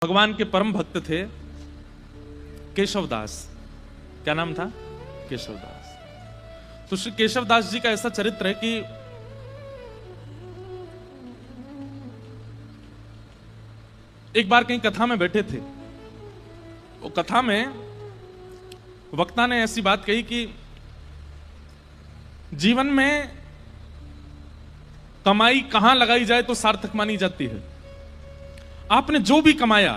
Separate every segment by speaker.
Speaker 1: भगवान के परम भक्त थे केशवदास। क्या नाम था? केशवदास। तो श्री केशवदास जी का ऐसा चरित्र है कि एक बार कहीं कथा में बैठे थे। वो कथा में वक्ता ने ऐसी बात कही कि जीवन में कमाई कहां लगाई जाए तो सार्थक मानी जाती है। आपने जो भी कमाया,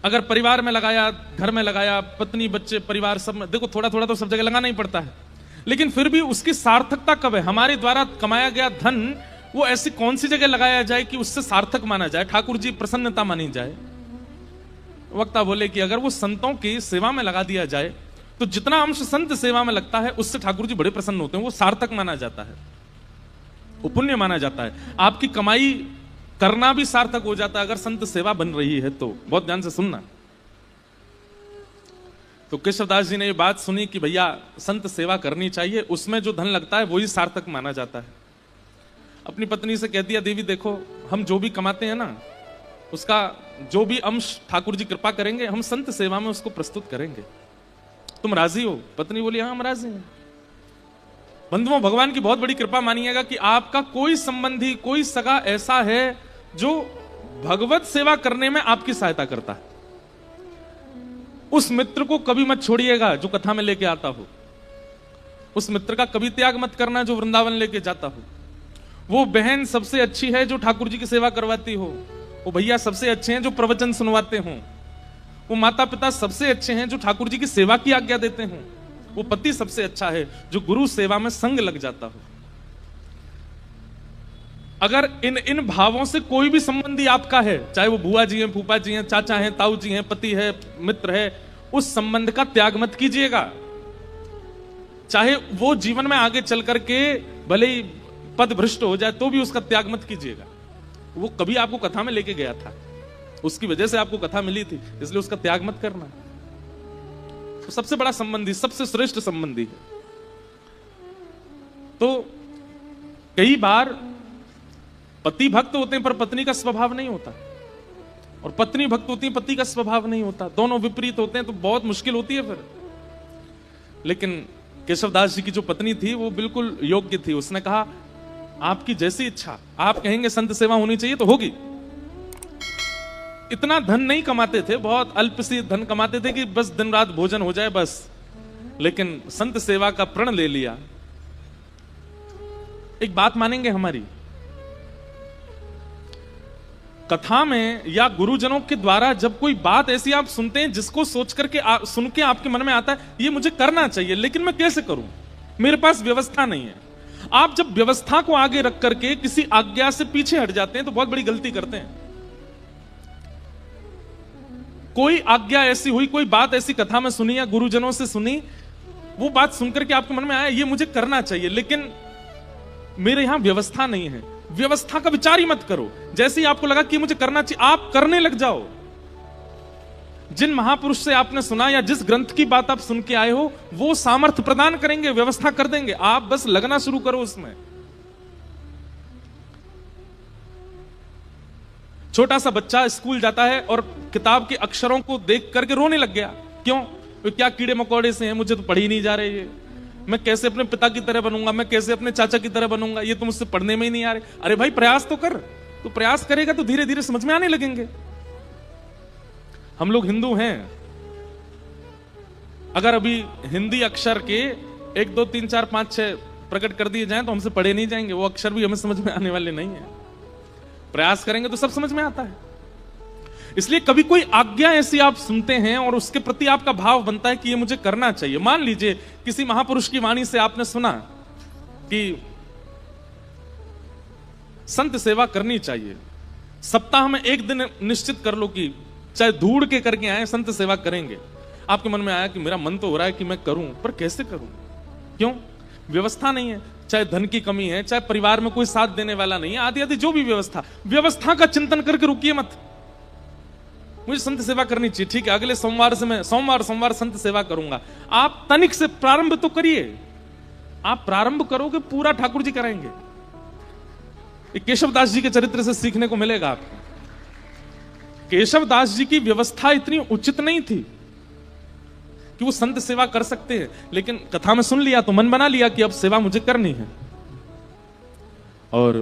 Speaker 1: अगर परिवार में लगाया, घर में लगाया, पत्नी बच्चे परिवार सब में, देखो थोड़ा थोड़ा तो सब जगह लगाना ही पड़ता है, लेकिन फिर भी उसकी सार्थकता कब है? हमारे द्वारा कमाया गया धन वो ऐसी कौन सी जगह लगाया जाए कि उससे सार्थक माना जाए, ठाकुर जी प्रसन्नता मानी जाए। वक्ता बोले कि अगर वो संतों की सेवा में लगा दिया जाए तो जितना अंश संत सेवा में लगता है उससे ठाकुर जी बड़े प्रसन्न होते हैं, वो सार्थक माना जाता है, वो पुण्य माना जाता है। आपकी कमाई करना भी सार्थक हो जाता है अगर संत सेवा बन रही है तो। बहुत ध्यान से सुनना। तो केशवदास जी ने ये बात सुनी कि भैया संत सेवा करनी चाहिए, उसमें जो धन लगता है वही सार्थक माना जाता है। अपनी पत्नी से कह दिया, देवी देखो हम जो भी कमाते हैं ना, उसका जो भी अंश ठाकुर जी कृपा करेंगे हम संत सेवा में उसको प्रस्तुत करेंगे, तुम राजी हो? पत्नी बोली हाँ हम राजी हैं। बंधुओं, भगवान की बहुत बड़ी कृपा मानिएगा कि आपका कोई संबंधी, कोई सगा ऐसा है जो भगवत सेवा करने में आपकी सहायता करता है। उस मित्र को कभी मत छोड़िएगा जो कथा में लेके आता हो। उस मित्र का कभी त्याग मत करना जो वृंदावन लेके जाता हो। वो बहन सबसे अच्छी है जो ठाकुर जी की सेवा करवाती हो। वो भैया सबसे अच्छे हैं जो प्रवचन सुनवाते हो। वो माता पिता सबसे अच्छे हैं जो ठाकुर जी की सेवा की आज्ञा देते हो। वो पति सबसे अच्छा है जो गुरु सेवा में संग लग जाता हो। अगर इन भावों से कोई भी संबंधी आपका है, चाहे वो बुआ जी हैं, फूफा जी हैं, चाचा हैं, ताऊ जी हैं, पति है, मित्र है, उस संबंध का त्याग मत कीजिएगा। चाहे वो जीवन में आगे चल करके भले ही पद भ्रष्ट हो जाए तो भी उसका त्याग मत कीजिएगा। वो कभी आपको कथा में लेके गया था, उसकी वजह से आपको कथा मिली थी, इसलिए उसका त्याग मत करना। तो सबसे बड़ा संबंधी, सबसे श्रेष्ठ संबंधी है। तो कई बार पति भक्त होते हैं पर पत्नी का स्वभाव नहीं होता, और पत्नी भक्त होती है पति का स्वभाव नहीं होता, दोनों विपरीत होते हैं, तो बहुत मुश्किल होती है फिर। लेकिन केशवदास जी की जो पत्नी थी वो बिल्कुल योग्य थी। उसने कहा आपकी जैसी इच्छा, आप कहेंगे संत सेवा होनी चाहिए तो होगी। इतना धन नहीं कमाते थे, बहुत अल्प सी धन कमाते थे कि बस दिन रात भोजन हो जाए बस, लेकिन संत सेवा का प्रण ले लिया। एक बात मानेंगे हमारी, कथा में या गुरुजनों के द्वारा जब कोई बात ऐसी आप सुनते हैं जिसको सोच करके सुन के आपके मन में आता है ये मुझे करना चाहिए, लेकिन मैं कैसे करूं, मेरे पास व्यवस्था नहीं है। आप जब व्यवस्था को आगे रख करके किसी आज्ञा से पीछे हट जाते हैं तो बहुत बड़ी गलती करते हैं। कोई आज्ञा ऐसी हुई, कोई बात ऐसी कथा में सुनी या गुरुजनों से सुनी, वो बात सुनकर के आपके मन में आया ये मुझे करना चाहिए, लेकिन मेरे यहां व्यवस्था नहीं है। व्यवस्था का विचार ही मत करो। जैसे ही आपको लगा कि मुझे करना चाहिए, आप करने लग जाओ। जिन महापुरुष से आपने सुना या जिस ग्रंथ की बात आप सुन के आए हो वो सामर्थ्य प्रदान करेंगे, व्यवस्था कर देंगे, आप बस लगना शुरू करो उसमें। छोटा सा बच्चा स्कूल जाता है और किताब के अक्षरों को देख करके रोने लग गया। क्यों? क्या कीड़े मकोड़े से हैं, मुझे तो पढ़ी नहीं जा रही है, मैं कैसे अपने पिता की तरह बनूंगा, मैं कैसे अपने चाचा की तरह बनूंगा, ये तो मुझसे पढ़ने में ही नहीं आ रहे। अरे भाई प्रयास तो कर, तो प्रयास करेगा तो धीरे धीरे समझ में आने लगेंगे। हम लोग हिंदू हैं, अगर अभी हिंदी अक्षर के 1 2 3 4 5 6 प्रकट कर दिए जाएं तो हमसे पढ़े नहीं जाएंगे, वो अक्षर भी हमें समझ में आने वाले नहीं है। प्रयास करेंगे तो सब समझ में आता है। इसलिए कभी कोई आज्ञा ऐसी आप सुनते हैं और उसके प्रति आपका भाव बनता है कि ये मुझे करना चाहिए। मान लीजिए किसी महापुरुष की वाणी से आपने सुना कि संत सेवा करनी चाहिए, सप्ताह में एक दिन निश्चित कर लो कि चाहे ढूंढ के करके आए संत सेवा करेंगे। आपके मन में आया कि मेरा मन तो हो रहा है कि मैं करूं, पर कैसे करूं? क्यों? व्यवस्था नहीं है, चाहे धन की कमी है, चाहे परिवार में कोई साथ देने वाला नहीं है, आदि आदि जो भी व्यवस्था का चिंतन करके रुकिए मत। मुझे संत सेवा करनी चाहिए, ठीक है, अगले सोमवार से मैं सोमवार संत सेवा करूंगा। आप तनिक से प्रारंभ तो करिए। आप प्रारंभ करोगे पूरा ठाकुर जी कराएंगे। केशवदास जी के चरित्र से सीखने को मिलेगा आपको। केशव दास जी की व्यवस्था इतनी उचित नहीं थी कि वो संत सेवा कर सकते हैं, लेकिन कथा में सुन लिया तो मन बना लिया कि अब सेवा मुझे करनी है। और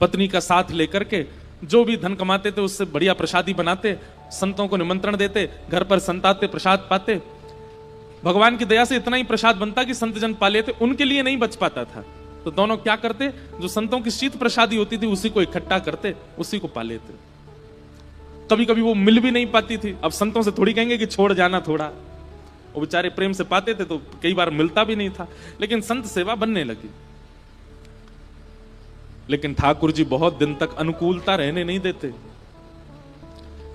Speaker 1: पत्नी का साथ लेकर के जो भी धन कमाते थे उससे बढ़िया प्रसादी बनाते, संतों को निमंत्रण देते, घर पर संत आते, प्रसाद पाते। भगवान की दया से इतना ही प्रसाद बनता कि संत जन पा लेते, उनके लिए नहीं बच पाता था। तो दोनों क्या करते, जो संतों की शीत प्रसादी होती थी उसी को इकट्ठा करते, उसी को पा लेते। कभी कभी वो मिल भी नहीं पाती थी। अब संतों से थोड़ी कहेंगे कि छोड़ जाना थोड़ा, वो बेचारे प्रेम से पाते थे तो कई बार मिलता भी नहीं था, लेकिन संत सेवा बनने लगी। लेकिन ठाकुर जी बहुत दिन तक अनुकूलता रहने नहीं देते।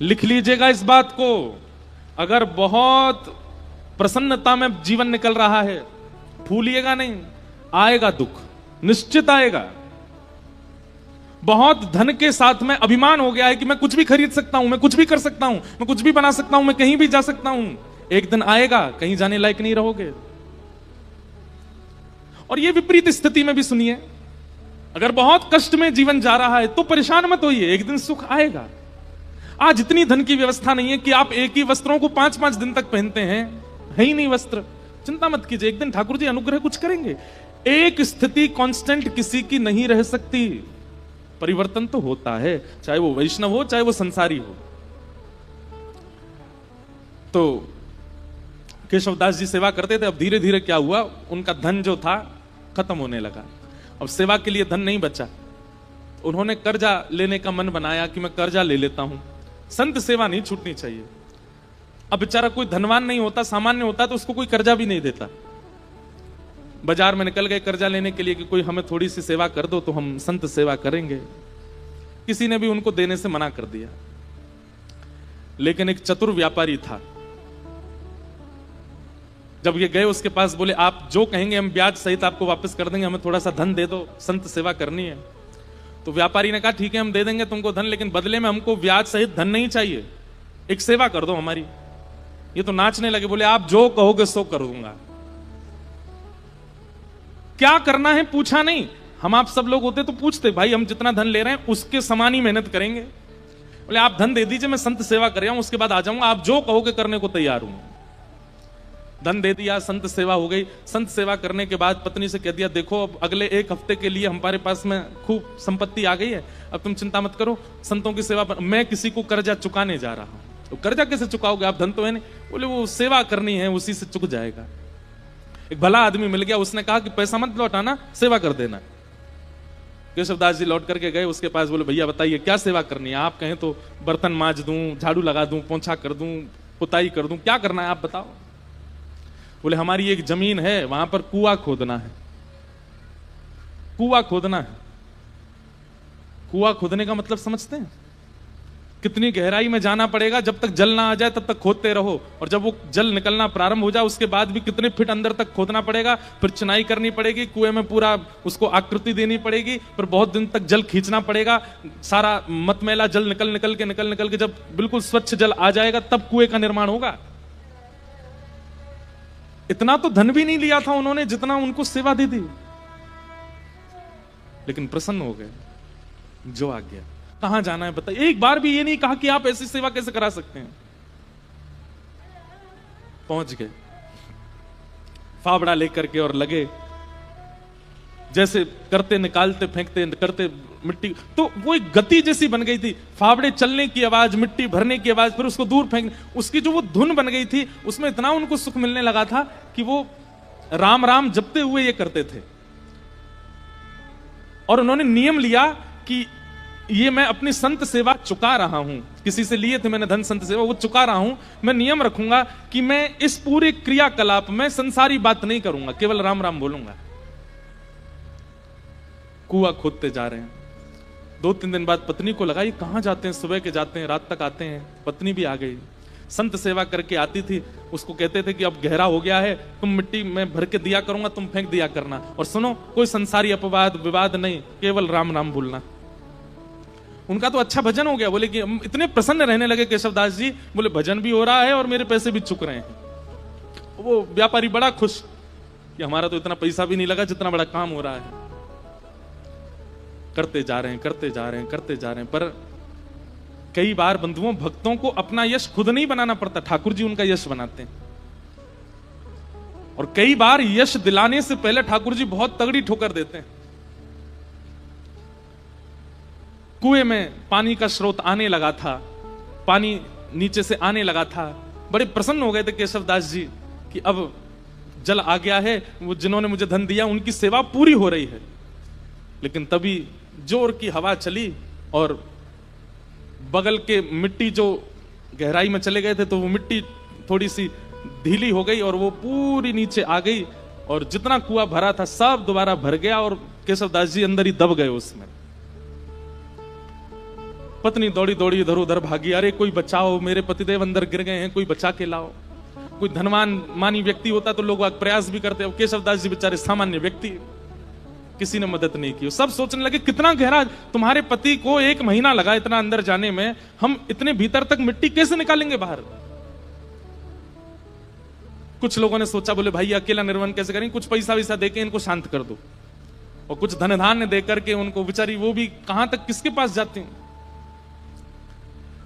Speaker 1: लिख लीजिएगा इस बात को, अगर बहुत प्रसन्नता में जीवन निकल रहा है, भूलिएगा नहीं, आएगा दुख, निश्चित आएगा। बहुत धन के साथ में अभिमान हो गया है कि मैं कुछ भी खरीद सकता हूं, मैं कुछ भी कर सकता हूं, मैं कुछ भी बना सकता हूं, मैं कहीं भी जा सकता हूं। एक दिन आएगा, कहीं जाने लायक नहीं रहोगे। और यह विपरीत स्थिति में भी सुनिए, अगर बहुत कष्ट में जीवन जा रहा है तो परेशान मत होइए, एक दिन सुख आएगा। आज इतनी धन की व्यवस्था नहीं है कि आप एक ही वस्त्रों को 5-5 दिन तक पहनते हैं, है ही नहीं वस्त्र, चिंता मत कीजिए, एक दिन ठाकुर जी अनुग्रह कुछ करेंगे। एक स्थिति कांस्टेंट किसी की नहीं रह सकती, परिवर्तन तो होता है, चाहे वो वैष्णव हो चाहे वो संसारी हो। तो केशवदास जी सेवा करते थे। अब धीरे धीरे क्या हुआ, उनका धन जो था खत्म होने लगा। अब सेवा के लिए धन नहीं बचा, उन्होंने कर्जा लेने का मन बनाया कि मैं कर्जा ले लेता हूं, संत सेवा नहीं छूटनी चाहिए। अब बेचारा कोई धनवान नहीं होता, सामान्य होता तो उसको कोई कर्जा भी नहीं देता। बाजार में निकल गए कर्जा लेने के लिए कि कोई हमें थोड़ी सी सेवा कर दो तो हम संत सेवा करेंगे। किसी ने भी उनको देने से मना कर दिया। लेकिन एक चतुर व्यापारी था, जब ये गए उसके पास, बोले आप जो कहेंगे हम ब्याज सहित आपको वापस कर देंगे, हमें थोड़ा सा धन दे दो, संत सेवा करनी है। तो व्यापारी ने कहा ठीक है हम दे देंगे तुमको धन, लेकिन बदले में हमको ब्याज सहित धन नहीं चाहिए, एक सेवा कर दो हमारी। ये तो नाचने लगे, बोले आप जो कहोगे सो कर दूंगा। क्या करना है पूछा नहीं, हम आप सब लोग होते तो पूछते, भाई हम जितना धन ले रहे हैं उसके समान ही मेहनत करेंगे। बोले आप धन दे दीजिए, मैं संत सेवा कर रहा हूं, उसके बाद आ जाऊंगा, आप जो कहोगे करने को तैयार हूं। धन दे दिया, संत सेवा हो गई। संत सेवा करने के बाद पत्नी से कह दिया देखो अब अगले 1 हफ्ते के लिए हमारे पास में खूब संपत्ति आ गई है, अब तुम चिंता मत करो, संतों की सेवा पर मैं किसी को कर्जा चुकाने जा रहा हूं। तो कर्जा कैसे चुकाओगे, आप धन तो है नहीं। बोले वो सेवा करनी है, उसी से चुक जाएगा। एक भला आदमी मिल गया, उसने कहा कि पैसा मत लौटाना, सेवा कर देना। केशवदास जी लौट करके गए उसके पास, बोले भैया बताइए क्या सेवा करनी है, आप कहें तो बर्तन मांज दूं, झाड़ू लगा दूं, पोंछा कर दूं, पुताई कर दूं, क्या करना है आप बताओ। बोले हमारी एक जमीन है, वहां पर कुआं खोदना है। कुआं खोदना है, कुआं खोदने का मतलब समझते हैं, कितनी गहराई में जाना पड़ेगा, जब तक जल ना आ जाए तब तक खोदते रहो, और जब वो जल निकलना प्रारंभ हो जाए उसके बाद भी कितने फीट अंदर तक खोदना पड़ेगा, फिर चुनाई करनी पड़ेगी, कुएं में पूरा उसको आकृति देनी पड़ेगी, फिर बहुत दिन तक जल खींचना पड़ेगा, सारा मतमैला जल निकल के जब बिल्कुल स्वच्छ जल आ जाएगा तब कुएं का निर्माण होगा। इतना तो धन भी नहीं लिया था उन्होंने जितना उनको सेवा दे दी, लेकिन प्रसन्न हो गए, जो आ गया। कहां जाना है बताइए, एक बार भी ये नहीं कहा कि आप ऐसी सेवा कैसे करा सकते हैं। पहुंच गए फावड़ा लेकर के और लगे, जैसे करते निकालते फेंकते करते मिट्टी, तो वो एक गति जैसी बन गई थी, फावड़े चलने की आवाज, मिट्टी भरने की आवाज, फिर उसको दूर फेंक, उसकी जो वो धुन बन गई थी, उसमें इतना उनको सुख मिलने लगा था कि वो राम राम जपते हुए ये करते थे। और उन्होंने नियम लिया कि ये मैं अपनी संत सेवा चुका रहा हूं, किसी से लिए थे मैंने धन संत सेवा, वो चुका रहा हूं, मैं नियम रखूंगा कि मैं इस पूरे क्रियाकलाप में संसारी बात नहीं करूंगा, केवल राम राम बोलूंगा। कुआं खोदते जा रहे हैं। 2-3 दिन बाद पत्नी को लगा ये कहां जाते हैं, सुबह के जाते हैं रात तक आते हैं। पत्नी भी आ गई, संत सेवा करके आती थी, उसको कहते थे कि अब गहरा हो गया है, तुम मिट्टी में भर के दिया करूंगा, तुम फेंक दिया करना, और सुनो कोई संसारी अपवाद विवाद नहीं, केवल राम राम बोलना। उनका तो अच्छा भजन हो गया। बोले कि हम इतने प्रसन्न रहने लगे केशवदास जी, बोले भजन भी हो रहा है और मेरे पैसे भी चुक रहे हैं। वो व्यापारी बड़ा खुश कि हमारा तो इतना पैसा भी नहीं लगा जितना बड़ा काम हो रहा है। करते जा रहे हैं, पर कई बार बंधुओं भक्तों को अपना यश खुद नहीं बनाना पड़ता, ठाकुर जी उनका यश बनाते हैं। और कई बार यश दिलाने से पहले ठाकुर जी बहुत तगड़ी ठोकर देते हैं। कुएं में पानी का स्रोत आने लगा था, पानी नीचे से आने लगा था, बड़े प्रसन्न हो गए थे केशवदास जी कि अब जल आ गया है, वो जिन्होंने मुझे धन दिया उनकी सेवा पूरी हो रही है। लेकिन तभी जोर की हवा चली और बगल के मिट्टी जो गहराई में चले गए थे तो वो मिट्टी थोड़ी सी ढीली हो गई और वो पूरी नीचे आ गई और जितना कुआं भरा था सब दोबारा भर गया और केशवदास जी अंदर ही दब गए उसमें। पत्नी दौड़ी दौड़ी इधर उधर भागी, अरे कोई बचाओ, मेरे पतिदेव अंदर गिर गए हैं, कोई बचा के लाओ। कोई धनवान मानी व्यक्ति होता तो लोग प्रयास भी करते, केशवदास जी बेचारे सामान्य व्यक्ति, किसी ने मदद नहीं की। सब सोचने लगे कितना गहरा, तुम्हारे पति को 1 महीना लगा इतना अंदर जाने में, हम इतने भीतर तक मिट्टी कैसे निकालेंगे बाहर। कुछ लोगों ने सोचा, बोले भाई अकेला निर्वन कैसे करेंगे, कुछ पैसा वैसा देके इनको शांत कर दो और कुछ धन धान्य देकर के उनको, बेचारी वो भी कहां तक किसके पास जाती हैं।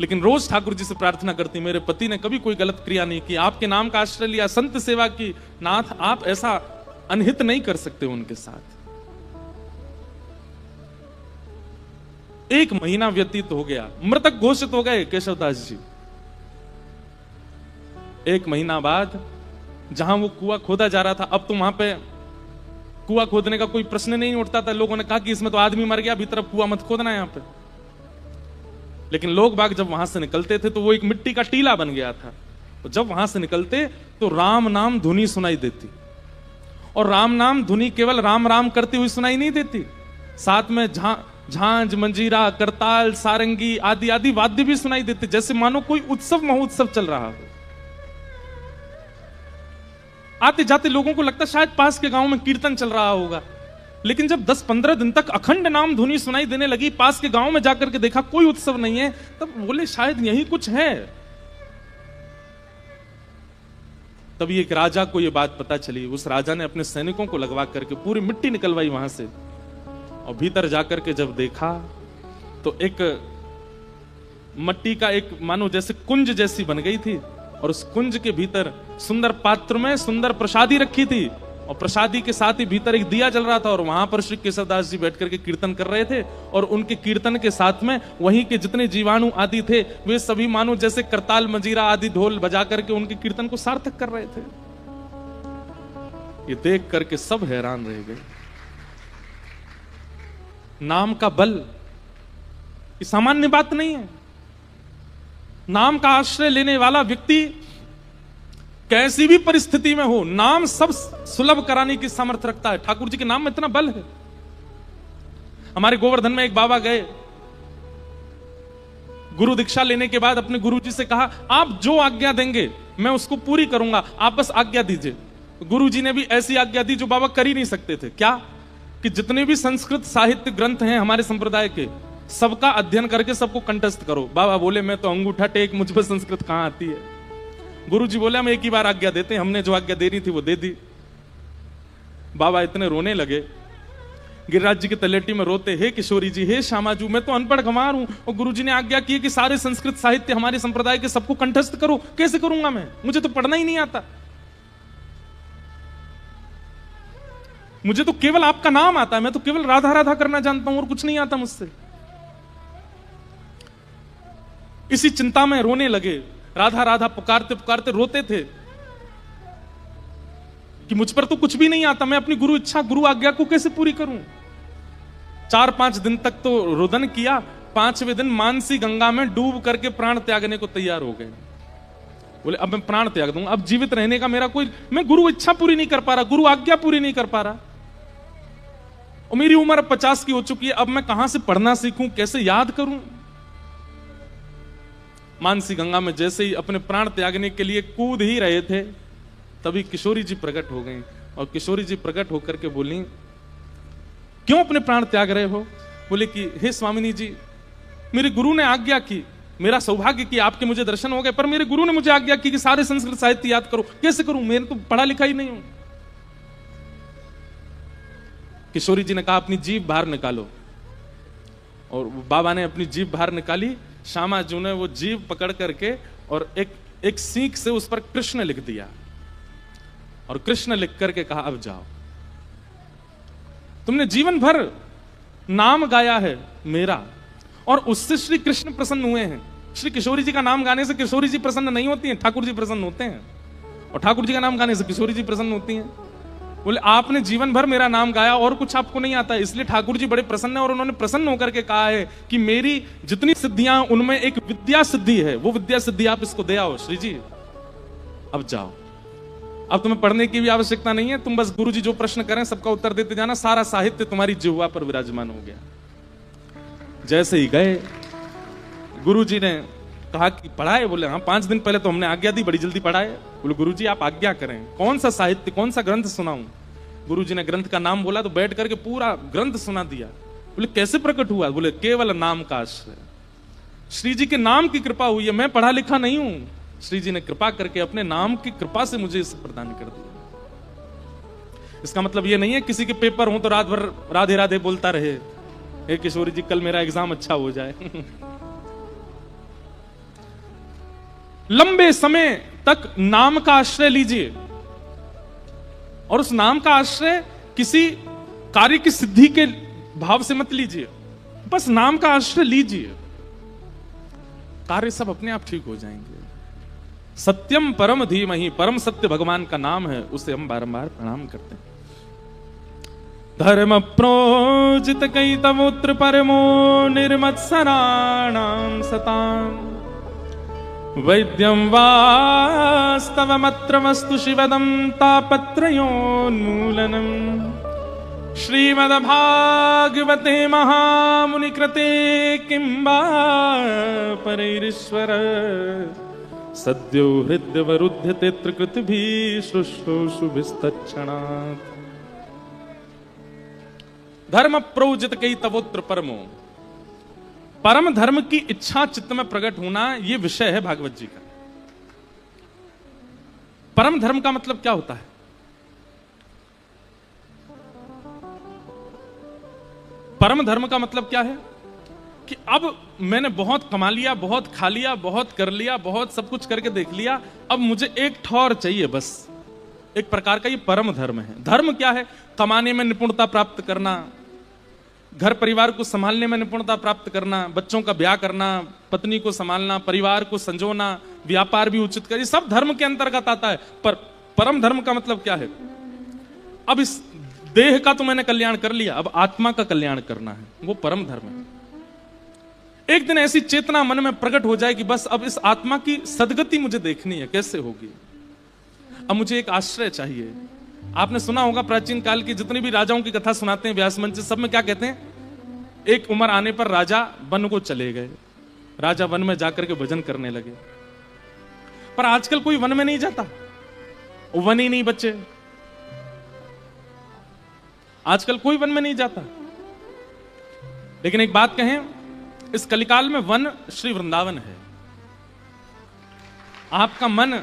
Speaker 1: लेकिन रोज ठाकुर जी से प्रार्थना करती, मेरे पति ने कभी कोई गलत क्रिया नहीं की, आपके नाम का आश्रय लिया, संत सेवा की, नाथ आप ऐसा अनहित नहीं कर सकते उनके साथ। 1 महीना व्यतीत हो गया, मृतक घोषित हो गए केशवदास जी। 1 महीना बाद जहां वो कुआं खोदा जा रहा था, अब तो वहां पे कुआं खोदने का कोई प्रश्न नहीं उठता था। लोगों ने कहा कि इसमें तो आदमी मर गया, भीतर कुआं मत खोदना यहां पे। लेकिन लोग बाग जब वहां से निकलते थे तो वो एक मिट्टी का टीला बन गया था। तो जब वहां से निकलते तो राम नाम धुनी सुनाई देती, और राम नाम धुनी केवल राम राम करती हुई सुनाई नहीं देती, साथ में झांझ, मंजीरा, करताल, सारंगी आदि आदि वाद्य भी सुनाई देते, जैसे मानो कोई उत्सव महोत्सव चल रहा हो। आते जाते लोगों को लगता शायद पास के गांव में कीर्तन चल रहा होगा। लेकिन जब 10-15 दिन तक अखंड नाम धुनी सुनाई देने लगी, पास के गांव में जाकर के देखा कोई उत्सव नहीं है, तब बोले शायद यही कुछ है। तभी एक राजा को यह बात पता चली। उस राजा ने अपने सैनिकों को लगवा करके पूरी मिट्टी निकलवाई वहां से, और भीतर जाकर के जब देखा तो एक मट्टी का एक मानो जैसे कुंज जैसी बन गई थी, और उस कुंज के भीतर सुंदर पात्र में सुंदर प्रसादी रखी थी, और प्रसादी के साथ ही भीतर एक दिया जल रहा था, और वहां पर श्री केशवदास जी बैठ करके कीर्तन कर रहे थे। और उनके कीर्तन के साथ में वहीं के जितने जीवाणु आदि थे वे सभी मानो जैसे करताल, मंजीरा आदि ढोल बजा करके उनके कीर्तन को सार्थक कर रहे थे। ये देख करके सब हैरान रह गए। नाम का बल ये सामान्य बात नहीं है। नाम का आश्रय लेने वाला व्यक्ति कैसी भी परिस्थिति में हो, नाम सब सुलभ कराने की सामर्थ्य रखता है। ठाकुर जी के नाम में इतना बल है। हमारे गोवर्धन में एक बाबा गए, गुरु दीक्षा लेने के बाद अपने गुरु जी से कहा, आप जो आज्ञा देंगे मैं उसको पूरी करूंगा, आप बस आज्ञा दीजिए। गुरु जी ने भी ऐसी आज्ञा दी जो बाबा कर ही नहीं सकते थे। क्या कि जितने भी संस्कृत साहित्य ग्रंथ हैं हमारे संप्रदाय के, सबका अध्ययन करके सबको कंठस्थ करो। बाबा बोले मैं तो अंगूठा टेक, मुझ पर संस्कृत कहां आती है। गुरु जी बोले हम एक ही बार आज्ञा देते हैं, हमने जो आज्ञा देनी थी वो दे दी। बाबा इतने रोने लगे, गिरिराज जी की तलेटी में रोते, हे किशोरी जी, हे श्यामाजू, मैं तो अनपढ़ गंवार हूं, और गुरु जी ने आज्ञा की कि सारे संस्कृत साहित्य हमारे संप्रदाय के सबको कंठस्थ करो। कैसे करूंगा मैं, मुझे तो पढ़ना ही नहीं आता, मुझे तो केवल आपका नाम आता है, मैं तो केवल राधा राधा करना जानता हूं और कुछ नहीं आता मुझसे। इसी चिंता में रोने लगे, राधा राधा पुकारते पुकारते रोते थे कि मुझ पर तो कुछ भी नहीं आता, मैं अपनी गुरु इच्छा, गुरु आज्ञा को कैसे पूरी करूं। 4-5 दिन तक तो रुदन किया, 5वें दिन मानसी गंगा में डूब करके प्राण त्यागने को तैयार हो गए। बोले अब मैं प्राण त्याग दूंगा, अब जीवित रहने का मेरा कोई, मैं गुरु इच्छा पूरी नहीं कर पा रहा, गुरु आज्ञा पूरी नहीं कर पा रहा, और मेरी उम्र 50 की हो चुकी है, अब मैं कहां से पढ़ना सीखूं, कैसे याद करूं। मानसी गंगा में जैसे ही अपने प्राण त्यागने के लिए कूद ही रहे थे, तभी किशोरी जी प्रकट हो गई, और किशोरी जी प्रकट होकर के बोली, क्यों अपने प्राण त्याग रहे हो। बोले कि हे स्वामिनी जी, मेरे गुरु ने आज्ञा की, मेरा सौभाग्य कि आपके मुझे दर्शन हो गए, पर मेरे गुरु ने मुझे आज्ञा की कि सारे संस्कृत साहित्य याद करो, कैसे करूं, मैंने तो पढ़ा लिखा ही नहीं हूं। किशोरी जी ने कहा अपनी जीभ बाहर निकालो, और बाबा ने अपनी जीभ बाहर निकाली, श्यामाजू ने वो जीभ पकड़ करके और एक सीख से उस पर कृष्ण लिख दिया और कृष्ण लिख करके कहा अब जाओ। तुमने जीवन भर नाम गाया है मेरा और उससे श्री कृष्ण प्रसन्न हुए हैं। श्री किशोरी जी का नाम गाने से किशोरी जी प्रसन्न नहीं होती हैं, ठाकुर जी प्रसन्न होते हैं, और ठाकुर जी का नाम गाने से किशोरी जी प्रसन्न होती हैं। बोले आपने जीवन भर मेरा नाम गाया और कुछ आपको नहीं आता, इसलिए ठाकुर जी बड़े प्रसन्न है और उन्होंने प्रसन्न होकर के कहा है कि मेरी जितनी सिद्धियां उनमें एक विद्या सिद्धि है, वो विद्या सिद्धि आप इसको दे आओ श्री जी, अब जाओ। अब तुम्हें पढ़ने की भी आवश्यकता नहीं है, तुम बस गुरु जी जो प्रश्न करें सबका उत्तर देते जाना, सारा साहित्य तुम्हारी जिह्वा पर विराजमान हो गया। जैसे ही गए गुरु जी ने कहा कि पढ़ाए, बोले हाँ 5 दिन पहले तो हमने आज्ञा दी, बड़ी जल्दी पढ़ाए। बोले गुरु जी आप आज्ञा करें, कौन सा साहित्य कौन सा ग्रंथ सुनाऊं? गुरु जी ने ग्रंथ का नाम बोला तो बैठ करके पूरा ग्रंथ सुना दिया। बोले कैसे प्रकट हुआ? बोले केवल नाम का आश्रय, श्री जी के नाम की कृपा हुई है, मैं पढ़ा लिखा नहीं हूं, श्री जी ने कृपा करके अपने नाम की कृपा से मुझे इसे प्रदान कर दिया। इसका मतलब यह नहीं है किसी के पेपर हो तो रात भर राधे राधे बोलता रहे, हे किशोरी जी कल मेरा एग्जाम अच्छा हो जाए। लंबे समय तक नाम का आश्रय लीजिए, और उस नाम का आश्रय किसी कार्य की सिद्धि के भाव से मत लीजिए, बस नाम का आश्रय लीजिए, कार्य सब अपने आप ठीक हो जाएंगे। सत्यम परम धीमहि, परम सत्य भगवान का नाम है, उसे हम बारंबार प्रणाम करते हैं। धर्म प्रोजित कई तवोत्र परमो निर्मत्सराणाम सताम, वैद्यं वास्तवमत्र वस्तु शिवदं तापत्रयोन्मूलनम्, श्रीमद्भागवते महामुनिकृते किं वा परैरीश्वर, सद्यो हृद्यवरुध्यते त्रिकृतिभिः शुश्रूषुभिस्तत्क्षणात्। धर्म प्रोजित कई तवोत्र परमो, परम धर्म की इच्छा चित्त में प्रकट होना, यह विषय है भागवत जी का। परम धर्म का मतलब क्या होता है? परम धर्म का मतलब क्या है कि अब मैंने बहुत कमा लिया, बहुत खा लिया, बहुत कर लिया, बहुत सब कुछ करके देख लिया, अब मुझे एक ठौर चाहिए बस। एक प्रकार का ये परम धर्म है। धर्म क्या है? कमाने में निपुणता प्राप्त करना, घर परिवार को संभालने में निपुणता प्राप्त करना, बच्चों का ब्याह करना, पत्नी को संभालना, परिवार को संजोना, व्यापार भी उचित कर, ये सब धर्म के अंतर्गत आता है। पर परम धर्म का मतलब क्या है? अब इस देह का तो मैंने कल्याण कर लिया, अब आत्मा का कल्याण करना है, वो परम धर्म है। एक दिन ऐसी चेतना मन में प्रकट हो जाए कि बस अब इस आत्मा की सदगति मुझे देखनी है, कैसे होगी? अब मुझे एक आश्रय चाहिए। आपने सुना होगा प्राचीन काल की जितनी भी राजाओं की कथा सुनाते हैं व्यास मंच, सब में क्या कहते हैं? एक उम्र आने पर राजा वन को चले गए, राजा वन में जाकर के भजन करने लगे। पर आजकल कोई वन में नहीं जाता, वन ही नहीं बचे, आजकल कोई वन में नहीं जाता। लेकिन एक बात कहें, इस कलिकाल में वन श्री वृंदावन है। आपका मन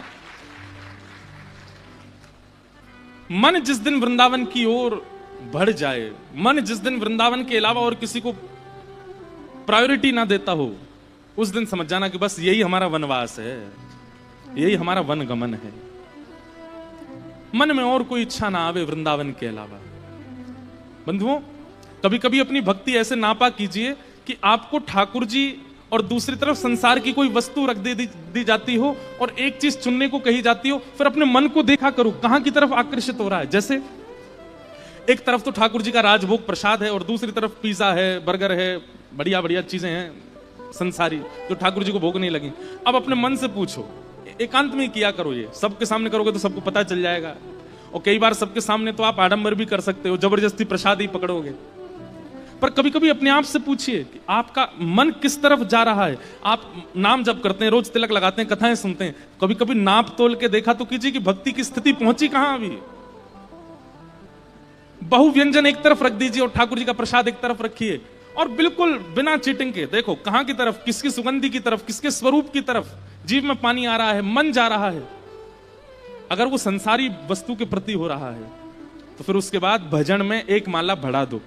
Speaker 1: जिस दिन वृंदावन की ओर बढ़ जाए, मन जिस दिन वृंदावन के अलावा और किसी को प्रायोरिटी ना देता हो, उस दिन समझ जाना कि बस यही हमारा वनवास है, यही हमारा वन गमन है। मन में और कोई इच्छा ना आवे वृंदावन के अलावा। बंधुओं, कभी कभी अपनी भक्ति ऐसे नापा कीजिए कि आपको ठाकुर जी और दूसरी तरफ संसार की कोई वस्तु रख दी जाती हो और एक चीज चुनने को कही जाती हो, फिर अपने मन को देखा करो कहां की तरफ आकर्षित हो रहा है। जैसे एक तरफ तो ठाकुर जी का राजभोग प्रसाद है और दूसरी तरफ पिज्जा है, बर्गर है, बढ़िया बढ़िया चीजें हैं संसारी जो ठाकुर जी को भोग नहीं लगी। अब अपने मन से पूछो, एकांत में किया करो, ये सबके सामने करोगे तो सबको पता चल जाएगा, और कई बार सबके सामने तो आप आडंबर भी कर सकते हो, जबरदस्ती प्रसाद ही पकड़ोगे। पर कभी कभी अपने आप से पूछिए कि आपका मन किस तरफ जा रहा है। आप नाम जप करते हैं, रोज तिलक लगाते हैं, कथाएं सुनते हैं, कभी कभी नाप तोल के देखा तो कीजिए कि भक्ति की स्थिति पहुंची कहां अभी। बहु व्यंजन एक तरफ रख दीजिए और ठाकुर जी का प्रसाद एक तरफ रखिए, और बिल्कुल बिना चीटिंग के देखो कहां की तरफ, किसकी सुगंधि की तरफ, किसके स्वरूप की तरफ जीव में पानी आ रहा है, मन जा रहा है। अगर वो संसारी वस्तु के प्रति हो रहा है तो फिर उसके बाद भजन में एक माला बढ़ा दो,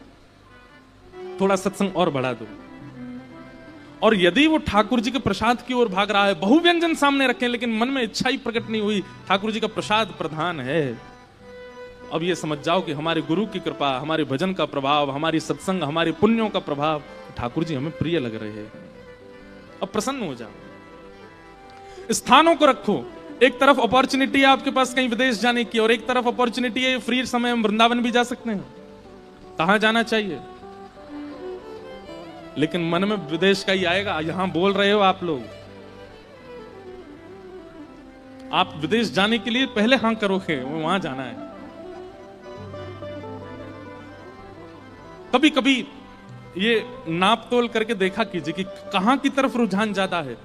Speaker 1: थोड़ा सत्संग और बढ़ा दो, और यदि वो ठाकुर जी के प्रसाद की ओर भाग रहा है, बहु व्यंजन सामने रखे लेकिन मन में इच्छा ही प्रकट नहीं हुई, ठाकुर जी का प्रसाद प्रधान है, अब ये समझ जाओ कि हमारे गुरु की कृपा, हमारे भजन का प्रभाव, हमारी सत्संग, हमारे पुण्यों का प्रभाव, ठाकुर जी हमें प्रिय लग रहे हैं। अब प्रसन्न हो जाओ। स्थानों को रखो, एक तरफ अपॉर्चुनिटी है आपके पास कहीं विदेश जाने की, और एक तरफ अपॉर्चुनिटी है फ्री समय हम वृंदावन भी जा सकते हैं, कहां जाना चाहिए? लेकिन मन में विदेश का ही आएगा। यहां बोल रहे हो आप लोग, आप विदेश जाने के लिए पहले हां करोगे, वो वहां जाना है। कभी कभी ये नाप तोल करके देखा कीजिए कि कहां की तरफ रुझान ज्यादा है,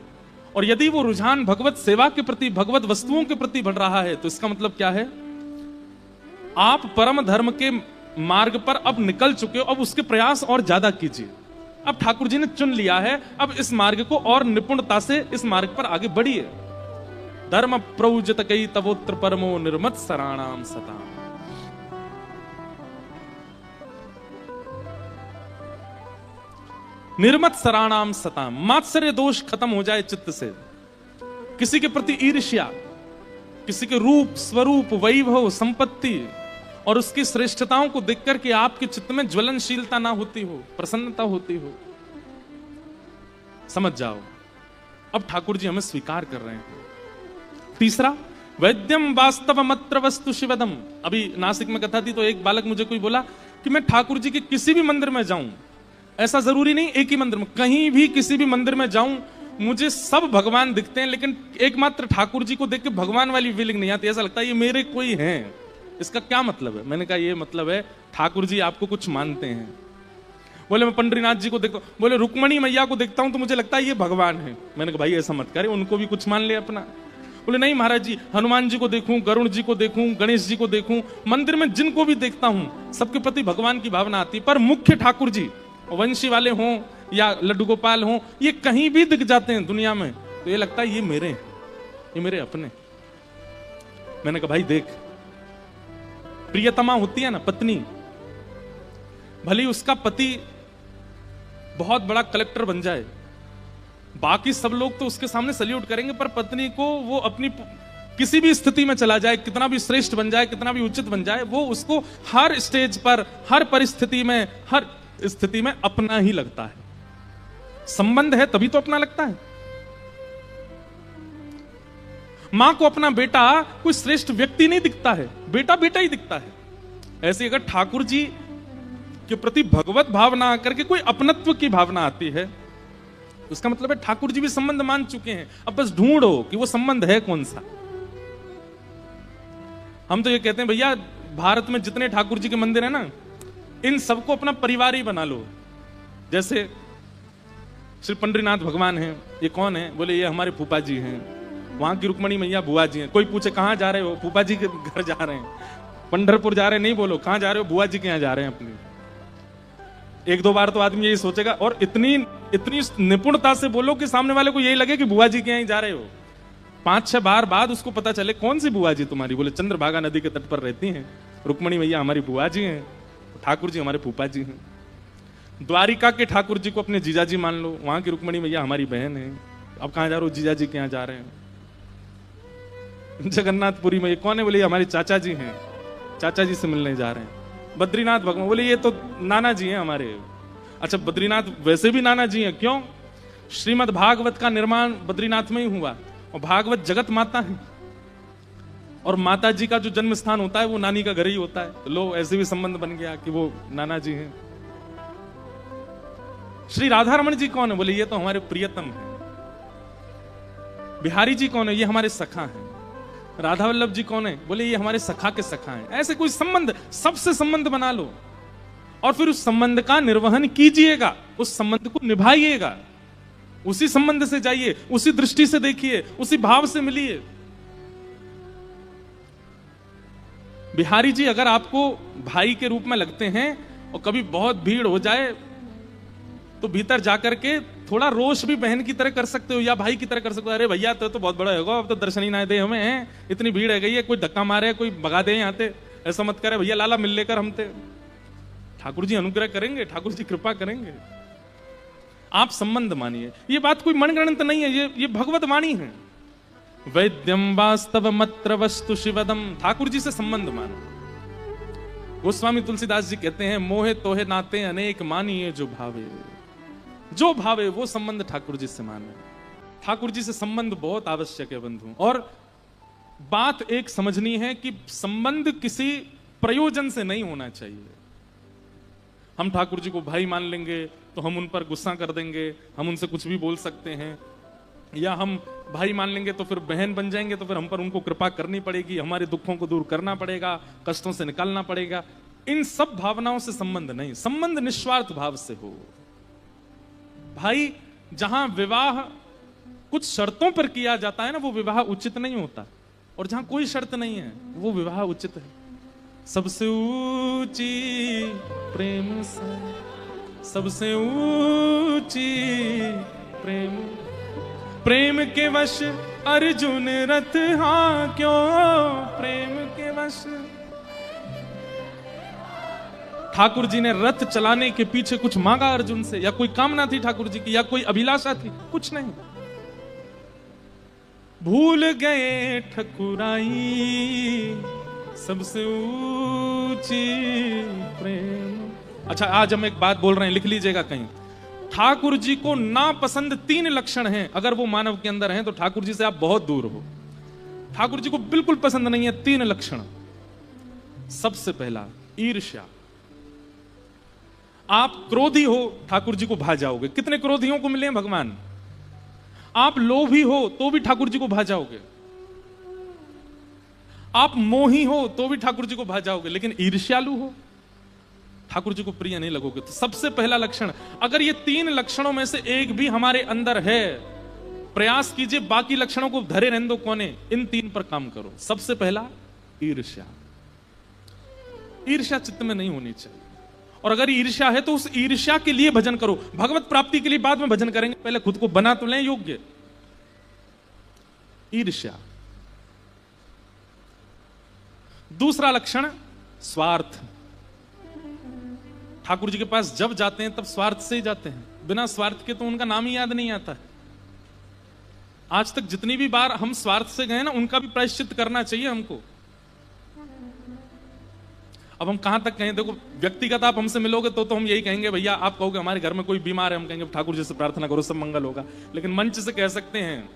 Speaker 1: और यदि वो रुझान भगवत सेवा के प्रति, भगवत वस्तुओं के प्रति बढ़ रहा है, तो इसका मतलब क्या है? आप परम धर्म के मार्ग पर अब निकल चुके हो, अब उसके प्रयास और ज्यादा कीजिए। अब ठाकुर जी ने चुन लिया है, अब इस मार्ग को और निपुणता से इस मार्ग पर आगे बढ़िए। धर्म प्रौजत कई तवोत्र परमो निर्मत सराणाम सताम। निर्मत सराणाम सताम, मात्सर्य दोष खत्म हो जाए चित्त से। किसी के प्रति ईर्ष्या, किसी के रूप, स्वरूप, वैभव, संपत्ति और उसकी श्रेष्ठताओं को देखकर के आपके चित्त में ज्वलनशीलता ना होती हो, प्रसन्नता होती हो, समझ जाओ अब ठाकुर जी हमें स्वीकार कर रहे हैं। तीसरा, वैद्यम वास्तव मत्र वस्तु शिवदम। अभी नासिक में कथा थी तो एक बालक मुझे कोई बोला कि मैं ठाकुर जी के किसी भी मंदिर में जाऊं, ऐसा जरूरी नहीं एक ही मंदिर में, कहीं भी किसी भी मंदिर में जाऊं, मुझे सब भगवान दिखते हैं, लेकिन एकमात्र ठाकुर जी को देख के भगवान वाली फीलिंग नहीं आती, ऐसा लगता है ये मेरे कोई हैं। इसका क्या मतलब है? मैंने कहा ये मतलब है ठाकुर जी आपको कुछ मानते हैं। बोले मैं पंडरीनाथ जी को देखता हूं, बोले रुक्मणी मैया को देखता हूं तो मुझे लगता है ये भगवान है। मैंने कहा भाई ऐसा मत करे, उनको भी कुछ मान ले अपना। बोले नहीं महाराज जी, हनुमान जी को देखूं, गरुण जी को देखूं, गणेश जी को देखूं, मंदिर में जिनको भी देखता हूं सबके प्रति भगवान की भावना आती है, पर मुख्य ठाकुर जी, वंशी वाले हों या लड्डू गोपाल हों, ये कहीं भी दिख जाते हैं दुनिया में तो ये लगता है ये मेरे, ये मेरे अपने। मैंने कहा भाई देख, प्रियतमा होती है ना पत्नी, भले उसका पति बहुत बड़ा कलेक्टर बन जाए, बाकी सब लोग तो उसके सामने सल्यूट करेंगे, पर पत्नी को वो अपनी किसी भी स्थिति में चला जाए, कितना भी श्रेष्ठ बन जाए, कितना भी उचित बन जाए, वो उसको हर स्टेज पर, हर परिस्थिति में, हर स्थिति में अपना ही लगता है। संबंध है तभी तो अपना लगता है। मां को अपना बेटा कोई श्रेष्ठ व्यक्ति नहीं दिखता है, बेटा बेटा ही दिखता है। ऐसे अगर ठाकुर जी के प्रति भगवत भावना करके कोई अपनत्व की भावना आती है, उसका मतलब है ठाकुर जी भी संबंध मान चुके हैं। अब बस ढूंढो कि वो संबंध है कौन सा। हम तो ये कहते हैं भैया भारत में जितने ठाकुर जी के मंदिर है ना, इन सबको अपना परिवार ही बना लो। जैसे श्री पंडरीनाथ भगवान हैं, ये कौन है? बोले ये हमारे फूफा जी हैं। वहां की रुक्मणी मैया बुआ जी हैं। कोई पूछे कहां जा रहे हो? फूफा जी के घर जा रहे हैं। पंढरपुर जा रहे हैं नहीं बोलो, कहां जा रहे हो? बुआ जी के यहाँ जा रहे हैं अपनी। एक दो बार तो आदमी यही सोचेगा, और इतनी निपुणता से बोलो कि सामने वाले को यही लगे कि बुआ जी के यहाँ जा रहे हो। 5-6 बार बाद उसको पता चले कौन सी बुआ जी तुम्हारी? बोले चंद्रभागा नदी के तट पर रहती हैं, रुक्मणी मैया हमारी बुआ जी हैं, ठाकुर जी हमारे फूफा जी हैं। द्वारिका के ठाकुर जी को अपने जीजा जी मान लो, वहां की रुक्मणी मैया हमारी बहन है। अब कहां जा रहे हो? जीजा जी के यहाँ जा रहे हैं। जगन्नाथपुरी में ये कौन है? बोले हमारे चाचा जी हैं, चाचा जी से मिलने जा रहे हैं। बद्रीनाथ भगवान, बोले ये तो नाना जी हैं हमारे। अच्छा बद्रीनाथ वैसे भी नाना जी हैं, क्यों? श्रीमद् भागवत का निर्माण बद्रीनाथ में ही हुआ, और भागवत जगत माता है, और माता जी का जो जन्म स्थान होता है वो नानी का घर ही होता है। तो लो ऐसे भी संबंध बन गया कि वो नाना जी हैं। श्री राधा रमण जी कौन है? बोले ये तो हमारे प्रियतम है। बिहारी जी कौन है? ये हमारे सखा हैं। राधा वल्लभ जी कौन है? बोले ये हमारे सखा के सखा हैं। ऐसे कोई संबंध, सबसे संबंध बना लो और फिर उस संबंध का निर्वहन कीजिएगा, उस संबंध को निभाइएगा, उसी संबंध से जाइए, उसी दृष्टि से देखिए, उसी भाव से मिलिए। बिहारी जी अगर आपको भाई के रूप में लगते हैं और कभी बहुत भीड़ हो जाए तो भीतर जाकर के थोड़ा रोष भी बहन की तरह कर सकते हो या भाई की तरह कर सकते हो। अरे भैया तो बहुत बड़ा होगा, अब तो दर्शन ही ना दे हमें, इतनी भीड़ है गई है, कोई धक्का मारे, कोई भगा दे यहाँ ते, ऐसा मत करे भैया, लाला मिल लेकर हमते। ठाकुर जी अनुग्रह करेंगे, ठाकुर जी कृपा करेंगे। आप संबंध मानिए। ये बात कोई मनगणंत नहीं है, ये भगवत वाणी है। वैद्यम वास्तव मत्र वस्तु शिवदम, ठाकुर जी से संबंध मानो। गोस्वामी तुलसीदास जी कहते हैं, मोहे तोहे नाते अनेक मानिए जो भावे, जो भावे वो संबंध ठाकुर जी से माने। ठाकुर जी से संबंध बहुत आवश्यक है बंधु। और बात एक समझनी है कि संबंध किसी प्रयोजन से नहीं होना चाहिए। हम ठाकुर जी को भाई मान लेंगे तो हम उन पर गुस्सा कर देंगे, हम उनसे कुछ भी बोल सकते हैं, या हम भाई मान लेंगे तो फिर बहन बन जाएंगे, तो फिर हम पर उनको कृपा करनी पड़ेगी, हमारे दुखों को दूर करना पड़ेगा, कष्टों से निकालना पड़ेगा। इन सब भावनाओं से संबंध नहीं, संबंध निस्वार्थ भाव से हो। भाई जहां विवाह कुछ शर्तों पर किया जाता है ना, वो विवाह उचित नहीं होता, और जहां कोई शर्त नहीं है वो विवाह उचित है। सबसे ऊंची प्रेम से, सबसे ऊंची प्रेम, प्रेम के वश अर्जुन रथ, हाँ क्यों प्रेम के वश। ठाकुर जी ने रथ चलाने के पीछे कुछ मांगा अर्जुन से, या कोई कामना थी ठाकुर जी की, या कोई अभिलाषा थी? कुछ नहीं। भूल गए ठकुराई सबसे ऊंची प्रेम। अच्छा, आज हम एक बात बोल रहे हैं, लिख लीजिएगा कहीं। ठाकुर जी को नापसंद 3 लक्षण हैं, अगर वो मानव के अंदर हैं तो ठाकुर जी से आप बहुत दूर हो। ठाकुर जी को बिल्कुल पसंद नहीं है 3 लक्षण। सबसे पहला ईर्ष्या। आप क्रोधी हो ठाकुर जी को भा जाओगे। कितने क्रोधियों को मिले हैं भगवान? आप लोभी हो तो भी ठाकुर जी को भा जाओगे, आप मोही हो तो भी ठाकुर जी को भा जाओगे, लेकिन ईर्ष्यालु हो ठाकुर जी को प्रिय नहीं लगोगे। तो सबसे पहला लक्षण, अगर ये 3 लक्षणों में से एक भी हमारे अंदर है, प्रयास कीजिए बाकी लक्षणों को धरे रहने दो कोने, इन 3 पर काम करो। सबसे पहला ईर्ष्या। ईर्ष्या चित्त में नहीं होनी चाहिए, और अगर ईर्ष्या है तो उस ईर्ष्या के लिए भजन करो। भगवत प्राप्ति के लिए बाद में भजन करेंगे, पहले खुद को बना तो लें योग्य। ईर्ष्या। दूसरा लक्षण स्वार्थ। ठाकुर जी के पास जब जाते हैं तब स्वार्थ से ही जाते हैं, बिना स्वार्थ के तो उनका नाम ही याद नहीं आता। आज तक जितनी भी बार हम स्वार्थ से गए ना, उनका भी प्रायश्चित करना चाहिए हमको। अब हम कहां तक कहें, देखो व्यक्तिगत आप हमसे मिलोगे तो हम यही कहेंगे, भैया आप कहोगे हमारे घर में कोई बीमार है, हम कहेंगे ठाकुर जी से प्रार्थना करो सब मंगल होगा। लेकिन मंच से कह सकते हैं,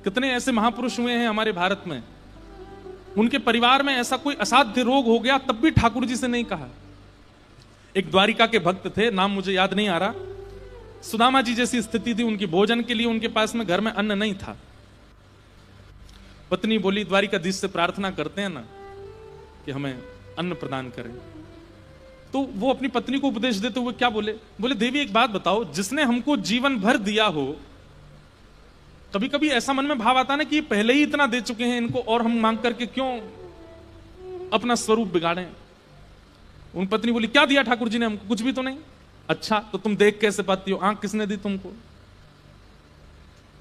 Speaker 1: कितने ऐसे महापुरुष हुए हैं हमारे भारत में, उनके परिवार में ऐसा कोई असाध्य रोग हो गया तब भी ठाकुर जी से नहीं कहा। एक द्वारिका के भक्त थे, नाम मुझे याद नहीं आ रहा, सुदामा जी जैसी स्थिति थी उनकी, भोजन के लिए उनके पास में घर में अन्न नहीं था। पत्नी बोली, द्वारिकाधीश से प्रार्थना करते हैं ना कि हमें अन्न प्रदान करें। तो वो अपनी पत्नी को उपदेश देते हुए क्या बोले? बोले, देवी एक बात बताओ, जिसने हमको जीवन भर दिया हो, कभी कभी ऐसा मन में भाव आता ना कि पहले ही इतना दे चुके हैं इनको, और हम मांग करके क्यों अपना स्वरूप बिगाड़ें। उन पत्नी बोली, क्या दिया ठाकुर जी ने हमको? कुछ भी तो नहीं। अच्छा तो तुम देख कैसे पाती हो? आंख किसने दी तुमको?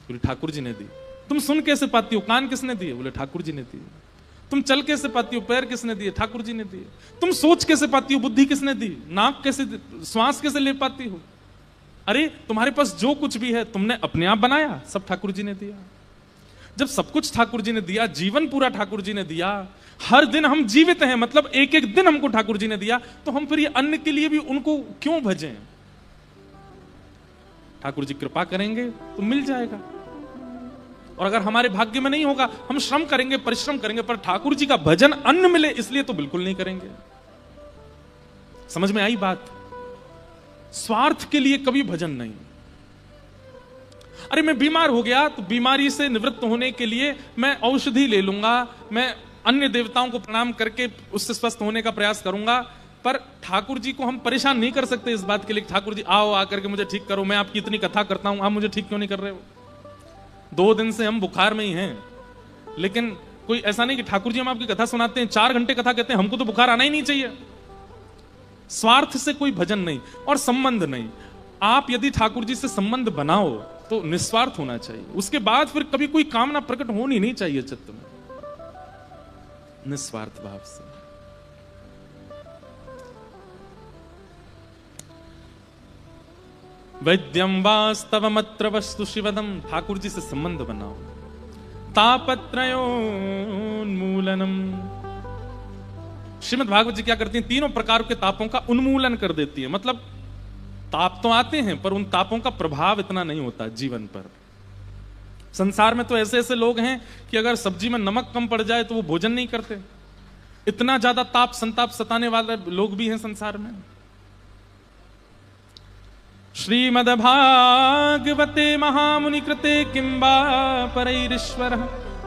Speaker 1: बोले ठाकुर जी ने दी। तुम सुन कैसे पाती हो? कान किसने दिए? बोले ठाकुर जी ने दिए। तुम चल कैसे पाती हो? पैर किसने दिए? ठाकुर जी ने दिए। तुम सोच कैसे पाती हो? बुद्धि किसने दी? नाक कैसे, श्वास कैसे ले पाती हो? अरे तुम्हारे पास जो कुछ भी है तुमने अपने आप बनाया, सब ठाकुर जी ने दिया। जब सब कुछ ठाकुर जी ने दिया, जीवन पूरा ठाकुर जी ने दिया, हर दिन हम जीवित हैं, मतलब एक एक दिन हमको ठाकुर जी ने दिया, तो हम फिर ये अन्न के लिए भी उनको क्यों भजें? ठाकुर जी कृपा करेंगे तो मिल जाएगा, और अगर हमारे भाग्य में नहीं होगा, हम श्रम करेंगे, परिश्रम करेंगे, पर ठाकुर जी का भजन अन्न मिले इसलिए तो बिल्कुल नहीं करेंगे। समझ में आई बात? स्वार्थ के लिए कभी भजन नहीं। अरे मैं बीमार हो गया तो बीमारी से निवृत्त होने के लिए मैं औषधि ले लूंगा, मैं अन्य देवताओं को प्रणाम करके उससे स्वस्थ होने का प्रयास करूंगा, पर ठाकुर जी को हम परेशान नहीं कर सकते इस बात के लिए, ठाकुर जी आओ आकर के मुझे ठीक करो, मैं आपकी इतनी कथा करता हूं, आप मुझे ठीक क्यों नहीं कर रहे हो? 2 दिन से हम बुखार में ही हैं, लेकिन कोई ऐसा नहीं कि ठाकुर जी हम आपकी कथा सुनाते हैं, 4 घंटे कथा कहते हैं, हमको तो बुखार आना ही नहीं चाहिए। स्वार्थ से कोई भजन नहीं और संबंध नहीं। आप यदि ठाकुर जी से संबंध बनाओ तो निस्वार्थ होना चाहिए, उसके बाद फिर कभी कोई कामना प्रकट होनी नहीं चाहिए चित्त में, निस्वार्थ भाव से। वैद्यम वास्तवमत्र वस्तु शिवदम, ठाकुर जी से संबंध बनाओ। तापत्रयोन्मूलनम, श्रीमद् भागवत जी क्या करती हैं, तीनों प्रकार के तापों का उन्मूलन कर देती है। मतलब ताप तो आते हैं पर उन तापों का प्रभाव इतना नहीं होता जीवन पर। संसार में तो ऐसे ऐसे लोग हैं कि अगर सब्जी में नमक कम पड़ जाए तो वो भोजन नहीं करते। इतना ज्यादा ताप संताप सताने वाले लोग भी हैं संसार में। श्रीमद्भागवते महामुनि कृते किंबा परैरीश्वरः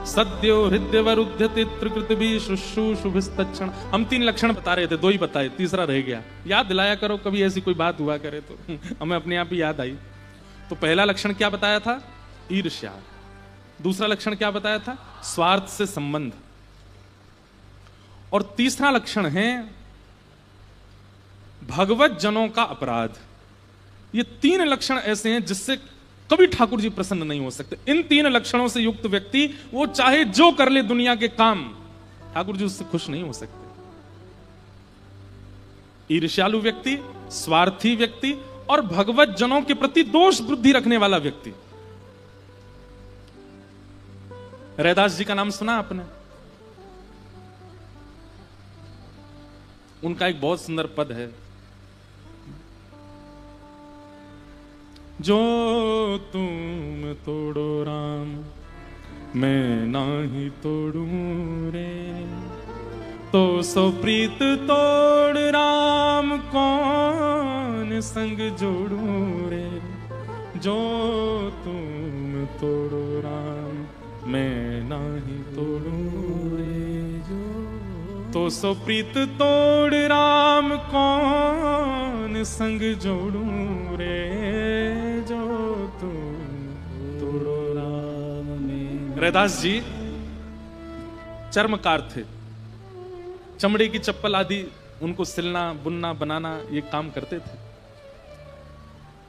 Speaker 1: सद्यो हृदयवरुध्यते त्रिकृत भी शुश्रूषुभिस्तक्षण। हम 3 लक्षण बता रहे थे, 2 ही बताए, तीसरा रह गया। याद दिलाया करो कभी ऐसी कोई बात हुआ करे तो हमें अपने आप ही याद आई। तो पहला लक्षण क्या बताया था, ईर्ष्या। दूसरा लक्षण क्या बताया था, स्वार्थ से संबंध। और तीसरा लक्षण है भगवत जनों का अपराध। ये 3 लक्षण ऐसे हैं जिससे कभी ठाकुर जी प्रसन्न नहीं हो सकते। इन 3 लक्षणों से युक्त व्यक्ति वो चाहे जो कर ले दुनिया के काम, ठाकुर जी उससे खुश नहीं हो सकते। ईर्ष्यालु व्यक्ति, स्वार्थी व्यक्ति और भगवत जनों के प्रति दोष बुद्धि रखने वाला व्यक्ति। रैदास जी का नाम सुना आपने? उनका एक बहुत सुंदर पद है, जो तुम तोड़ो राम मैं नाही तोड़ूं रे, तो सो प्रीत तोड़ राम कौन संग जोड़ूं रे। जो तुम तोड़ो राम मैं नाही तोड़ूं रे, तो सो प्रीत तोड़ राम कौन संग जोड़ूं रे। जो तुम तोड़ो राम में। रैदास जी चर्मकार थे, चमड़े की चप्पल आदि उनको सिलना बुनना बनाना ये काम करते थे।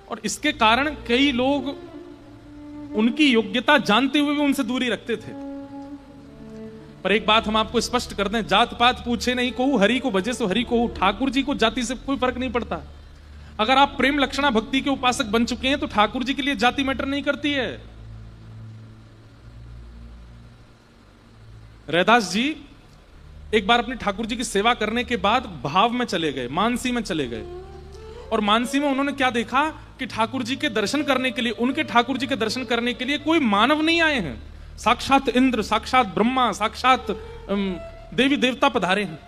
Speaker 1: और इसके कारण कई लोग उनकी योग्यता जानते हुए भी उनसे दूरी रखते थे। पर एक बात हम आपको स्पष्ट कर दें, जात पात पूछे नहीं को हरि को भजे सो हरि को। ठाकुर जी को जाति से कोई फर्क नहीं पड़ता। अगर आप प्रेम लक्षणा भक्ति के उपासक बन चुके हैं तो ठाकुर जी के लिए जाति मैटर नहीं करती है। रैदास जी एक बार अपने ठाकुर जी की सेवा करने के बाद भाव में चले गए, मानसी में चले गए। और मानसी में उन्होंने क्या देखा कि ठाकुर जी के दर्शन करने के लिए, उनके ठाकुर जी के दर्शन करने के लिए कोई मानव नहीं आए हैं। साक्षात इंद्र, साक्षात ब्रह्मा, साक्षात देवी देवता पधारे हैं।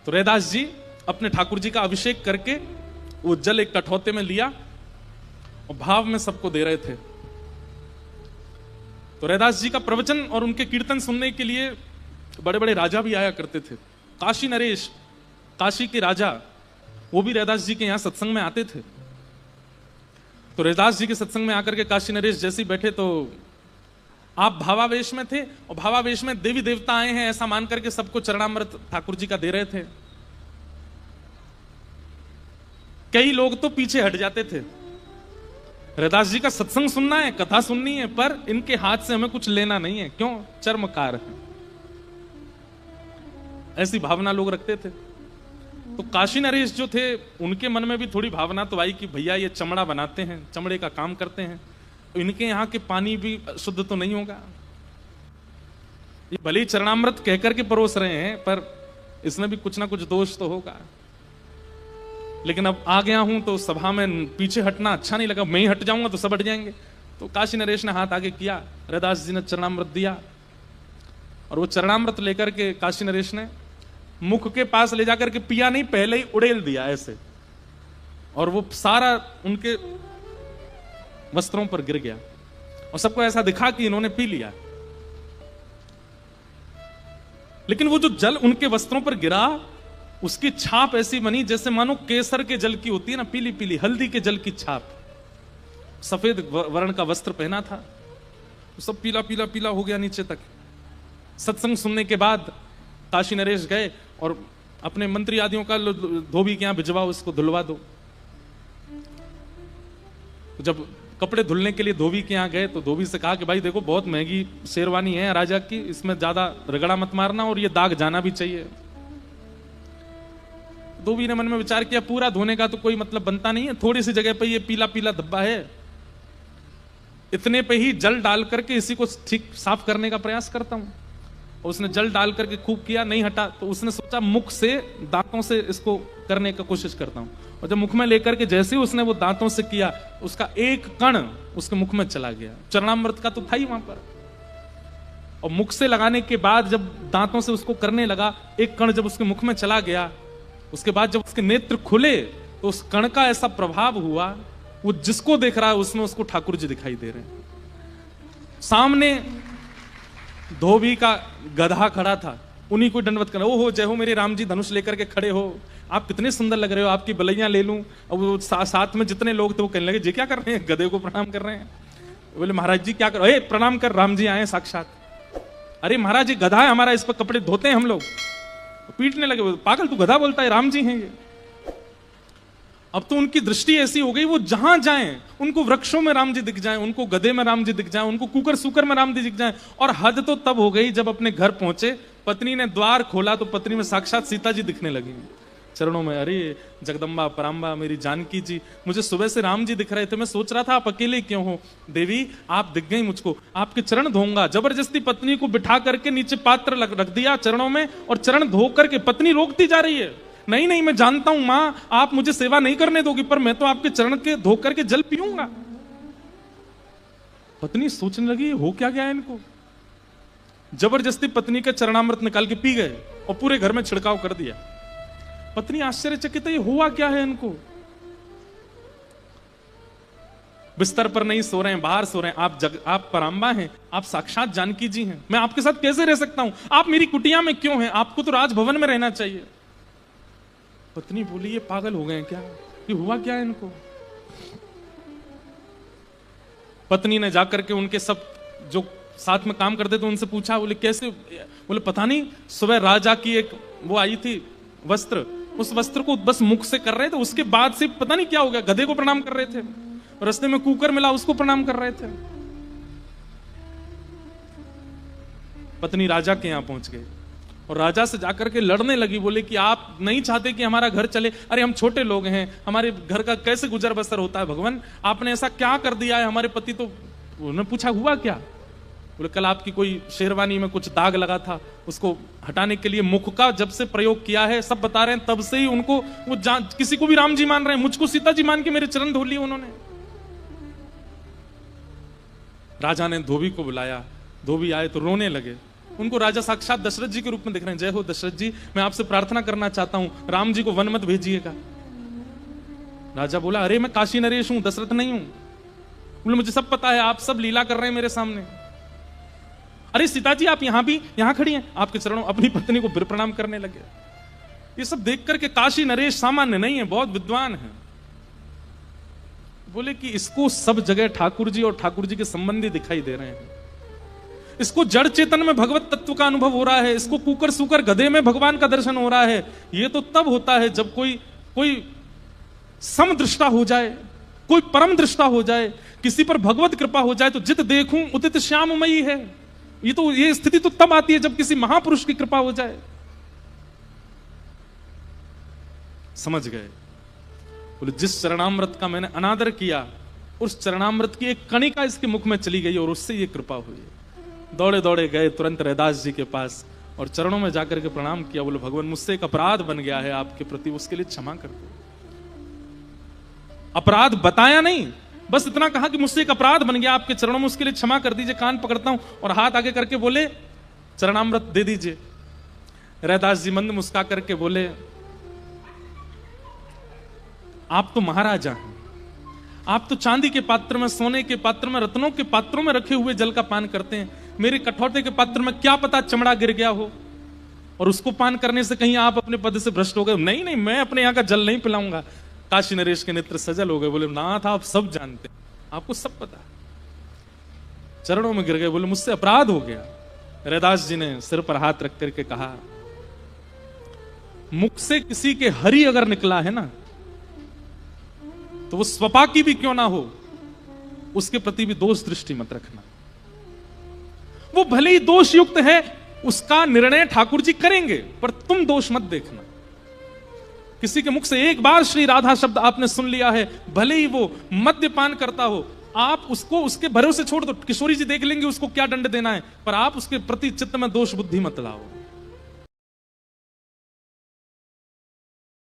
Speaker 1: तो रैदास जी अपने ठाकुर जी का अभिषेक करके वो जल एक कठौते में लिया और भाव में सबको दे रहे थे। तो रैदास जी का प्रवचन और उनके कीर्तन सुनने के लिए बड़े बड़े राजा भी आया करते थे। काशी नरेश, काशी के राजा, वो भी रैदास जी के यहां सत्संग में आते थे। तो रैदास जी के सत्संग में आकर के काशी नरेश जैसे ही बैठे तो आप भावावेश में थे और भावावेश में देवी देवता आए हैं ऐसा मान करके सबको चरणामृत ठाकुर जी का दे रहे थे। कई लोग तो पीछे हट जाते थे, रैदास जी का सत्संग सुनना है, कथा सुननी है, पर इनके हाथ से हमें कुछ लेना नहीं है। क्यों? चर्मकार है। ऐसी भावना लोग रखते थे। तो काशी नरेश जो थे उनके मन में भी थोड़ी भावना तो आई कि भैया ये चमड़ा बनाते हैं, चमड़े का काम करते हैं, इनके यहाँ के पानी भी शुद्ध तो नहीं होगा। ये भले ही चरणामृत कहकर के परोस रहे हैं पर इसमें भी कुछ ना कुछ दोष तो होगा। लेकिन अब आ गया हूं तो सभा में पीछे हटना अच्छा नहीं लगा, मैं ही हट जाऊंगा तो सब हट जाएंगे। तो काशी नरेश ने हाथ आगे किया, रैदास जी ने चरणामृत दिया और वो चरणामृत लेकर के काशी नरेश ने मुख के पास ले जाकर के पिया नहीं, पहले ही उड़ेल दिया ऐसे, और वो सारा उनके वस्त्रों पर गिर गया और सबको ऐसा दिखा कि इन्होंने पी लिया। लेकिन वो जो जल उनके वस्त्रों पर गिरा उसकी छाप ऐसी बनी जैसे मानो केसर के जल की होती है ना, पीली पीली हल्दी के जल की छाप। सफेद वर्ण का वस्त्र पहना था, तो सब पीला पीला पीला हो गया नीचे तक। सत्संग सुनने के बाद काशी नरेश गए और अपने मंत्री आदियों का धोबी के यहां भिजवाओ, उसको धुलवा दो। जब कपड़े धुलने के लिए धोबी के यहां गए तो धोबी से कहा कि भाई देखो बहुत महंगी शेरवानी है राजा की, इसमें ज्यादा रगड़ा मत मारना और ये दाग जाना भी चाहिए। धोबी ने मन में विचार किया पूरा धोने का तो कोई मतलब बनता नहीं है, थोड़ी सी जगह पे ये पीला पीला धब्बा है, इतने पे ही जल डाल करके इसी को ठीक साफ करने का प्रयास करता हूं। उसने जल डाल करके खूब किया, नहीं हटा, तो उसने सोचा मुख से दांतों से इसको करने का कोशिश करता हूं। और जब मुख में लेकर के जैसे ही उसने वो दांतों से किया, उसका एक कण उसके मुख में चला गया। चरणामृत का तो था ही वहां पर। और मुख से लगाने के बाद जब दांतों से उसको करने लगा, एक कण जब उसके मुख में चला गया, उसके बाद जब उसके नेत्र खुले तो उस कण का ऐसा प्रभाव हुआ, वो जिसको देख रहा है उसमें उसको ठाकुर जी दिखाई दे रहे हैं। सामने धोबी का गधा खड़ा था, उन्हीं को दंडवत करना, ओ हो जय हो मेरे राम जी, धनुष लेकर के खड़े हो, आप कितने सुंदर लग रहे हो, आपकी बलैया ले लूं। और वो साथ में जितने लोग थे वो कहने लगे जी क्या कर रहे हैं, गधे को प्रणाम कर रहे हैं। बोले महाराज जी क्या कर, ए प्रणाम कर, राम जी आए साक्षात। अरे महाराज जी गधा है हमारा, इस पर कपड़े धोते हैं हम लोग। पीटने लगे, पागल तू गधा बोलता है, राम जी हैं ये। अब तो उनकी दृष्टि ऐसी हो गई, वो जहां जाएं उनको वृक्षों में राम जी दिख जाएं, उनको गधे में राम जी दिख जाएं, उनको कुकर सुकर में राम जी दिख जाएं। और हद तो तब हो गई जब अपने घर पहुंचे, पत्नी ने द्वार खोला तो पत्नी में साक्षात सीता जी दिखने लगी चरणों में। अरे जगदम्बा पराम्बा मेरी जानकी जी, मुझे सुबह से राम जी दिख रहे थे, मैं सोच रहा था आप अकेले क्यों हो। देवी आप दिख गई मुझको, आपके चरण धोऊंगा। जबरदस्ती पत्नी को बिठा करके नीचे पात्र रख दिया चरणों में, और चरण धो करके पत्नी रोकती जा रही है, नहीं नहीं मैं जानता हूं मां आप मुझे सेवा नहीं करने दोगी, पर मैं तो आपके चरण के धो करके जल पीऊंगा। पत्नी सोचने लगी हो क्या गया इनको। जबरदस्ती पत्नी के चरणामृत निकाल के पी गए और पूरे घर में छिड़काव कर दिया। पत्नी आश्चर्यचकित है, ये हुआ क्या है इनको। बिस्तर पर नहीं सो रहे हैं, बाहर सो रहे हैं। आप पराम्बा हैं, आप साक्षात जानकी जी हैं, मैं आपके साथ कैसे रह सकता हूं, आप मेरी कुटिया में क्यों हैं, आपको तो राजभवन में रहना चाहिए। पत्नी बोली ये पागल हो गए हैं क्या, ये हुआ क्या है इनको। पत्नी ने जाकर के उनके सब जो साथ में काम करते थे उनसे पूछा, बोले कैसे, बोले पता नहीं, सुबह राजा की एक वो आई थी वस्त्र, उस वस्त्र को बस मुख से कर रहे थे, उसके बाद से पता नहीं क्या हो गया, गधे को प्रणाम कर रहे थे, रास्ते में कुकर मिला उसको प्रणाम कर रहे थे। पत्नी राजा के यहां पहुंच गए और राजा से जाकर के लड़ने लगी, बोले कि आप नहीं चाहते कि हमारा घर चले, अरे हम छोटे लोग हैं, हमारे घर का कैसे गुजर बसर होता है, भगवान आपने ऐसा क्या कर दिया है, हमारे पति तो। उन्होंने पूछा हुआ क्या, बोले कल आपकी कोई शेरवानी में कुछ दाग लगा था, उसको हटाने के लिए मुख का जब से प्रयोग किया है, सब बता रहे हैं, तब से ही उनको वो किसी को भी राम जी मान रहे हैं, मुझको सीता जी मान के मेरे चरण धो लिए उन्होंने। राजा ने धोबी को बुलाया, धोबी आए तो रोने लगे, उनको राजा साक्षात दशरथ जी के रूप में दिख रहे हैं। जय हो दशरथ जी, मैं आपसे प्रार्थना करना चाहता हूं, राम जी को वन मत भेजिएगा। राजा बोला अरे मैं काशी नरेश हूं, दशरथ नहीं हूं। बोले मुझे सब पता है, आप सब लीला कर रहे हैं मेरे सामने। अरे सीता जी आप यहां भी यहां खड़ी हैं, आपके चरणों, अपनी पत्नी को फिर प्रणाम करने लगे। ये सब देख करके काशी नरेश सामान्य नहीं है, बहुत विद्वान है। बोले कि इसको सब जगह ठाकुर जी और ठाकुर जी के संबंधी दिखाई दे रहे हैं, इसको जड़ चेतन में भगवत तत्व का अनुभव हो रहा है, इसको कुकर सुकर गधे में भगवान का दर्शन हो रहा है। ये तो तब होता है जब कोई समदृष्टा हो जाए, कोई परम दृष्टा हो जाए, किसी पर भगवत कृपा हो जाए, तो जित देखूं उदित श्याममयी है। ये स्थिति तो तब आती है जब किसी महापुरुष की कृपा हो जाए। समझ गए, बोले जिस चरणामृत का मैंने अनादर किया, उस चरणामृत की एक कणिका इसके मुख में चली गई और उससे ये कृपा हुई। दौड़े दौड़े गए तुरंत रैदास जी के पास और चरणों में जाकर के प्रणाम किया। बोले भगवान मुझसे एक अपराध बन गया है आपके प्रति, उसके लिए क्षमा कर दो। अपराध बताया नहीं, बस इतना कहा कि मुझसे एक अपराध बन गया आपके चरणों में, उसके लिए क्षमा कर दीजिए। कान पकड़ता हूं और हाथ आगे करके बोले चरणामृत दे दीजिए। रैदास जी मंद मुस्का करके बोले आप तो महाराजा हैं, आप तो चांदी के पात्र में, सोने के पात्र में, रत्नों के पात्रों में रखे हुए जल का पान करते हैं। मेरे कठौते के पात्र में क्या पता चमड़ा गिर गया हो और उसको पान करने से कहीं आप अपने पद से भ्रष्ट हो गए। नहीं नहीं, मैं अपने यहां का जल नहीं पिलाऊंगा। काशी नरेश के नेत्र सजल हो गए, बोले नाथ आप सब जानते हैं, आपको सब पता। चरणों में गिर गए, बोले मुझसे अपराध हो गया। रैदास जी ने सिर पर हाथ रख करके कहा मुख से किसी के हरि अगर निकला है ना, तो वो स्वपाकी भी क्यों ना हो, उसके प्रति भी दोष दृष्टि मत रखना। वो भले ही दोष युक्त है, उसका निर्णय ठाकुर जी करेंगे, पर तुम दोष मत देखना। किसी के मुख से एक बार श्री राधा शब्द आपने सुन लिया है, भले ही वो मद्यपान करता हो, आप उसको उसके भरोसे छोड़ दो। किशोरी जी देख लेंगे उसको क्या दंड देना है, पर आप उसके प्रति चित्त में दोष बुद्धि मत लाओ।